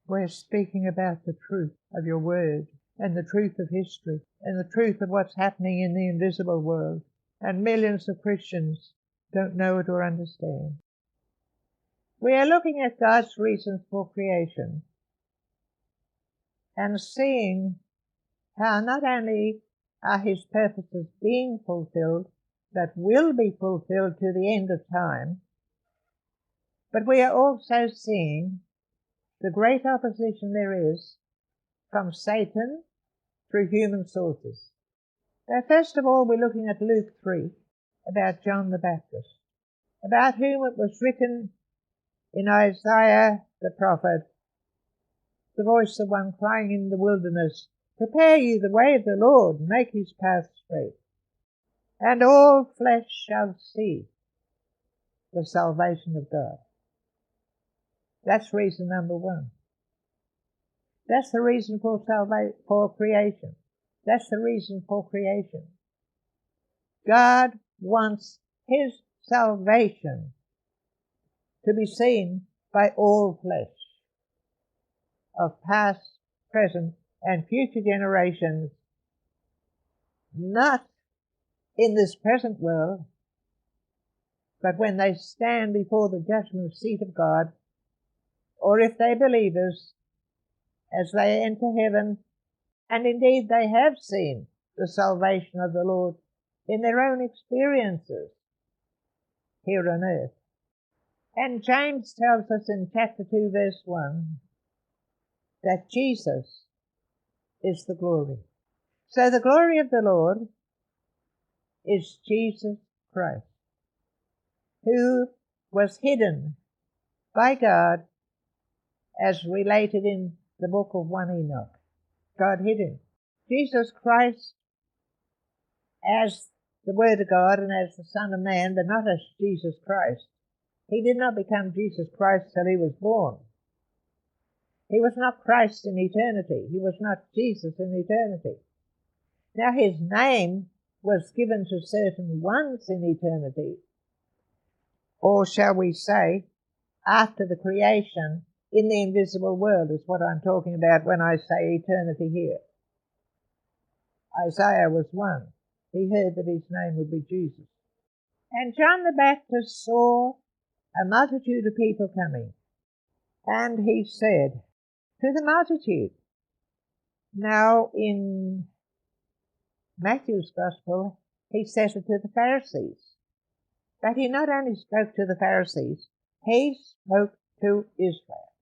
We're speaking about the truth of your word and the truth of history and the truth of what's happening in the invisible world. And millions of Christians don't know it or understand. We are looking at God's reasons for creation and seeing how not only are his purposes being fulfilled, but will be fulfilled to the end of time, but we are also seeing the great opposition there is from Satan through human sources. Now, first of all, we're looking at Luke 3, about John the Baptist, about whom it was written in Isaiah the prophet, the voice of one crying in the wilderness, prepare ye the way of the Lord, make his path straight. And all flesh shall see the salvation of God. That's reason number one. That's the reason for creation. That's the reason for creation. God wants his salvation to be seen by all flesh, of past, present, and future generations, not in this present world, but when they stand before the judgment seat of God, or if they're believers, as they enter heaven, and indeed they have seen the salvation of the Lord in their own experiences here on earth. And James tells us in chapter 2, verse 1, that Jesus is the glory. So the glory of the Lord is Jesus Christ, who was hidden by God as related in the book of 1 Enoch. God hid him. Jesus Christ as the Word of God and as the Son of Man, but not as Jesus Christ. He did not become Jesus Christ till he was born. He was not Christ in eternity. He was not Jesus in eternity. Now his name was given to certain ones in eternity, or shall we say, after the creation in the invisible world is what I'm talking about when I say eternity here. Isaiah was one. He heard that his name would be Jesus. And John the Baptist saw a multitude of people coming, and he said to the multitude. Now in Matthew's Gospel, he says it to the Pharisees. But he not only spoke to the Pharisees, he spoke to Israel,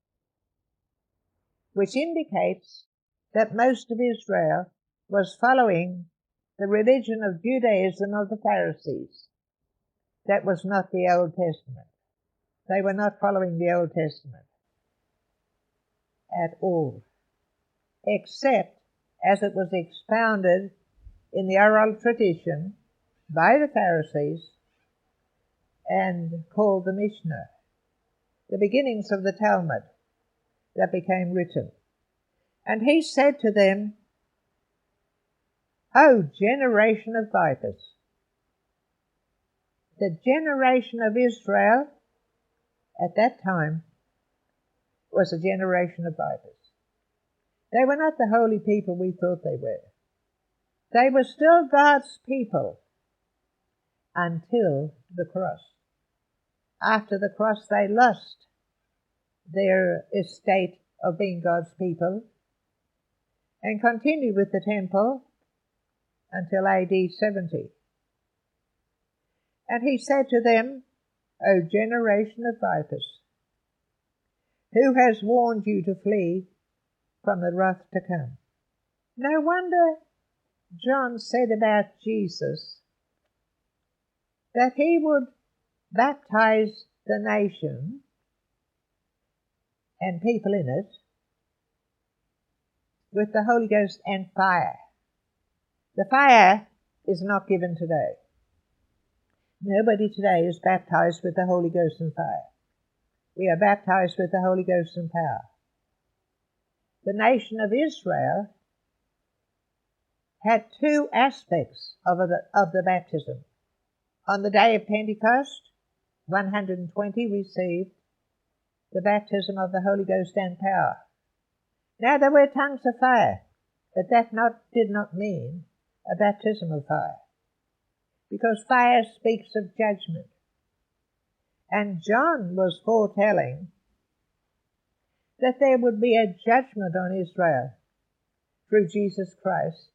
which indicates that most of Israel was following the religion of Judaism of the Pharisees. That was not the Old Testament. They were not following the Old Testament at all, except as it was expounded in the oral tradition by the Pharisees and called the Mishnah, the beginnings of the Talmud that became written. And he said to them, O generation of vipers! The generation of Israel at that time was a generation of vipers. They were not the holy people we thought they were. They were still God's people until the cross. After the cross, they lost their estate of being God's people and continued with the temple until AD 70. And he said to them, O generation of vipers, who has warned you to flee from the wrath to come? No wonder John said about Jesus that he would baptize the nation and people in it with the Holy Ghost and fire. The fire is not given today. Nobody today is baptized with the Holy Ghost and fire. We are baptized with the Holy Ghost and power. The nation of Israel had two aspects of the baptism. On the day of Pentecost, 120 received the baptism of the Holy Ghost and power. Now there were tongues of fire, but that did not mean a baptism of fire, because fire speaks of judgment. And John was foretelling that there would be a judgment on Israel through Jesus Christ,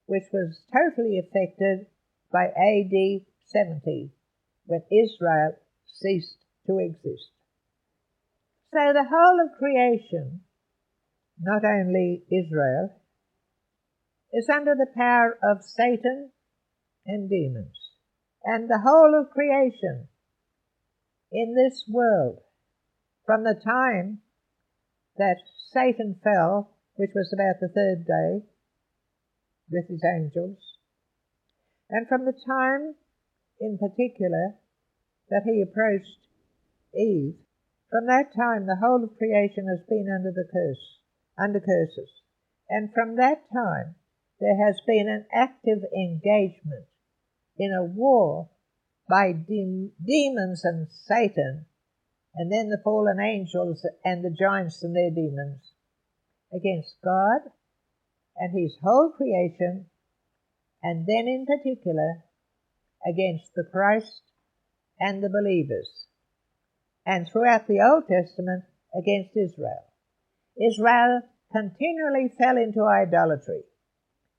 which was totally effected by AD 70, when Israel ceased to exist. So the whole of creation, not only Israel, is under the power of Satan and demons. And the whole of creation in this world, from the time that Satan fell, which was about the third day, with his angels, and from the time in particular that he approached Eve, from that time the whole of creation has been under curses. And from that time there has been an active engagement in a war by demons and Satan, and then the fallen angels and the giants and their demons, against God and his whole creation, and then in particular against the Christ and the believers, and throughout the Old Testament against Israel. Israel continually fell into idolatry,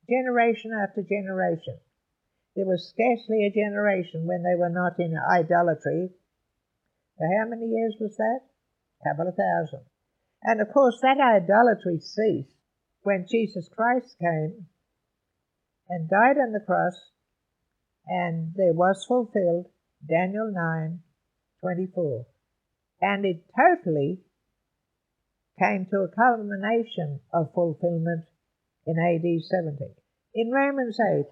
generation after generation. There was scarcely a generation when they were not in idolatry. For how many years was that? A couple of thousand. And of course that idolatry ceased when Jesus Christ came and died on the cross, and there was fulfilled Daniel 9:24. And it totally came to a culmination of fulfillment in AD 70. In Romans 8,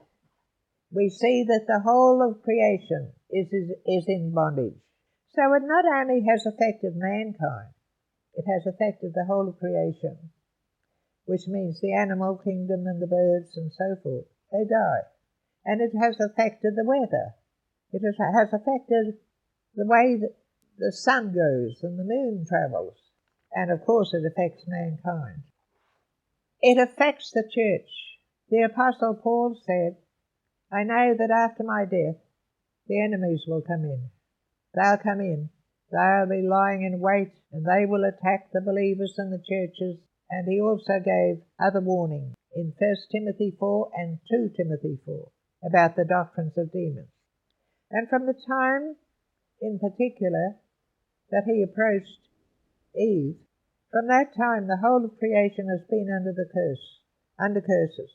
we see that the whole of creation is in bondage. So it not only has affected mankind, it has affected the whole of creation, which means the animal kingdom and the birds and so forth. They die. And it has affected the weather. It has affected the way that the sun goes and the moon travels. And of course it affects mankind. It affects the church. The Apostle Paul said, I know that after my death the enemies will come in. They'll come in. They'll be lying in wait, and they will attack the believers and the churches. And he also gave other warnings in 1 Timothy 4 and 2 Timothy 4 about the doctrines of demons. And from the time in particular that he approached Eve, from that time the whole of creation has been under curses.